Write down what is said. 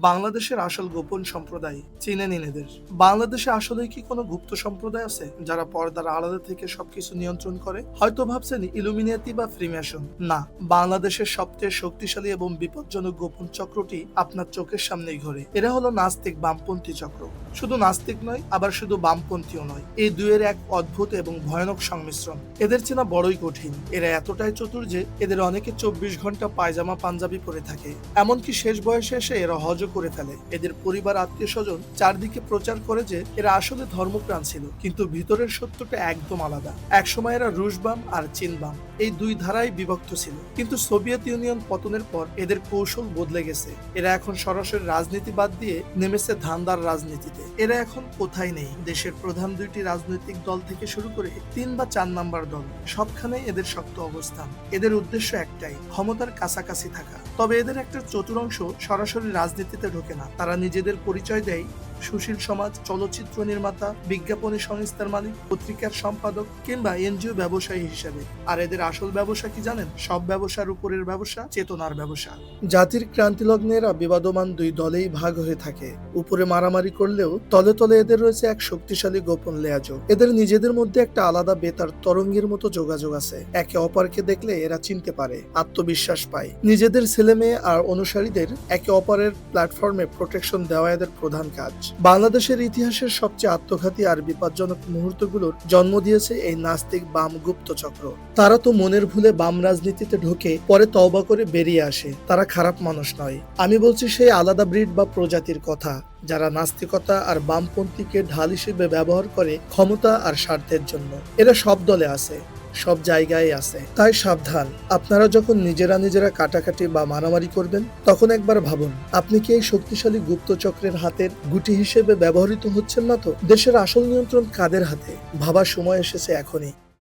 বাংলাদেশের আসল গোপন সম্প্রদায় চিনে নিন এদের। বাংলাদেশে আসলে কি কোনো গুপ্ত সম্প্রদায় আছে যারা পর্দার আড়ালে থেকে সবকিছু নিয়ন্ত্রণ করে? হয়তো ভাবছেন ইলুমিনাতি বা ফ্রিমেশন। না, বাংলাদেশের সবচেয়ে শক্তিশালী এবং বিপজ্জনক গোপন চক্রটি আপনার চোখের সামনেই ঘোরে। এরা হলো নাস্তিক বামপন্থী চক্র। শুধু নাস্তিক নয়, আবার শুধু বামপন্থীও নয়। এই দুয়ের এক অদ্ভুত এবং ভয়ানক সংমিশ্রণ। এদের চেনা বড়ই কঠিন। এরা এতটাই চতুর যে এদের অনেকে 24 ঘন্টা পায়জামা পাঞ্জাবি পরে থাকে। এমনকি শেষ বয়সে এসে এরা হজও করে ফেলে। এদের পরিবার আত্মীয় স্বজন চারদিকে প্রচার করে যে এরা আসলে ধর্মপ্রাণ ছিল, কিন্তু ভিতরের সত্যটা একদম আলাদা। একসময় এরা রুশ বাম আর চীন বাম এই দুই ধারায় বিভক্ত ছিল, কিন্তু সোভিয়েত ইউনিয়ন পতনের পর এদের কৌশল বদলে গেছে। এরা এখন সরাসরি রাজনীতি বাদ দিয়ে নেমেছে ধান্দার রাজনীতিতে। এরা এখন কোথায় নেই, দেশের প্রধান দুইটি রাজনৈতিক দল থেকে শুরু করে 3 বা 4 নাম্বার দল, সবখানে এদের শক্ত অবস্থান। এদের উদ্দেশ্য একটাই, ক্ষমতার কাছাকাছি থাকা। তবে এদের একটা চতুরাংশ সরাসরি রাজনীতিতে ঢোকে না। তারা নিজেদের পরিচয় দেয় সুশীল সমাজ, চলচ্চিত্র নির্মাতা, বিজ্ঞাপনী সংস্থার মালিক, পত্রিকার সম্পাদক কিংবা এনজিও ব্যবসায়ী হিসেবে। আর এদের আসল ব্যবসা কি জানেন? সব ব্যবসার উপরের ব্যবসা, চেতনার ব্যবসা। জাতির ক্রান্তি লগ্নে এরা বিবাদমান দুই দলেই ভাগ হয়ে থাকে। উপরে মারামারি করলেও তলে তলে এদের রয়েছে এক শক্তিশালী গোপন লেয়াজো। এদের নিজেদের মধ্যে একটা আলাদা বেতার তরঙ্গের মতো যোগাযোগ আছে। একে অপরকে দেখলে এরা চিনতে পারে, আত্মবিশ্বাস পায়। নিজেদের ছেলে মেয়ে আর অনুসারীদের একে অপরের প্ল্যাটফর্মে প্রোটেকশন দেওয়া এদের প্রধান কাজ। বাংলাদেশের ইতিহাসের সবচেয়ে আত্মঘাতী আর বিপজ্জনক মুহূর্তগুলোর জন্ম দিয়েছে এই নাস্তিক বাম গুপ্ত চক্র। তারা তো মনের ভুলে বাম রাজনীতিতে ঢোকে, পরে তওবা করে বেরিয়ে আসে। তারা খারাপ মানুষ নয়, আমি বলছি সেই আলাদা ব্রিড বা প্রজাতির কথা, যারা নাস্তিকতা আর বামপন্থীকে ঢাল হিসেবে ব্যবহার করে ক্ষমতা আর স্বার্থের জন্য। এরা সব দলে আছে, সব জায়গায় আছে। তাই সাবধান, আপনারা যখন নিজেরা কাটাকাটি বা মারামারি করবেন, তখন একবার ভাবুন, আপনি কি এই শক্তিশালী গুপ্ত চক্রের হাতের গুটি হিসেবে ব্যবহৃত হচ্ছেন না তো? দেশের আসল নিয়ন্ত্রণ কাদের হাতে? ভাবার সময় এসেছে এখনই।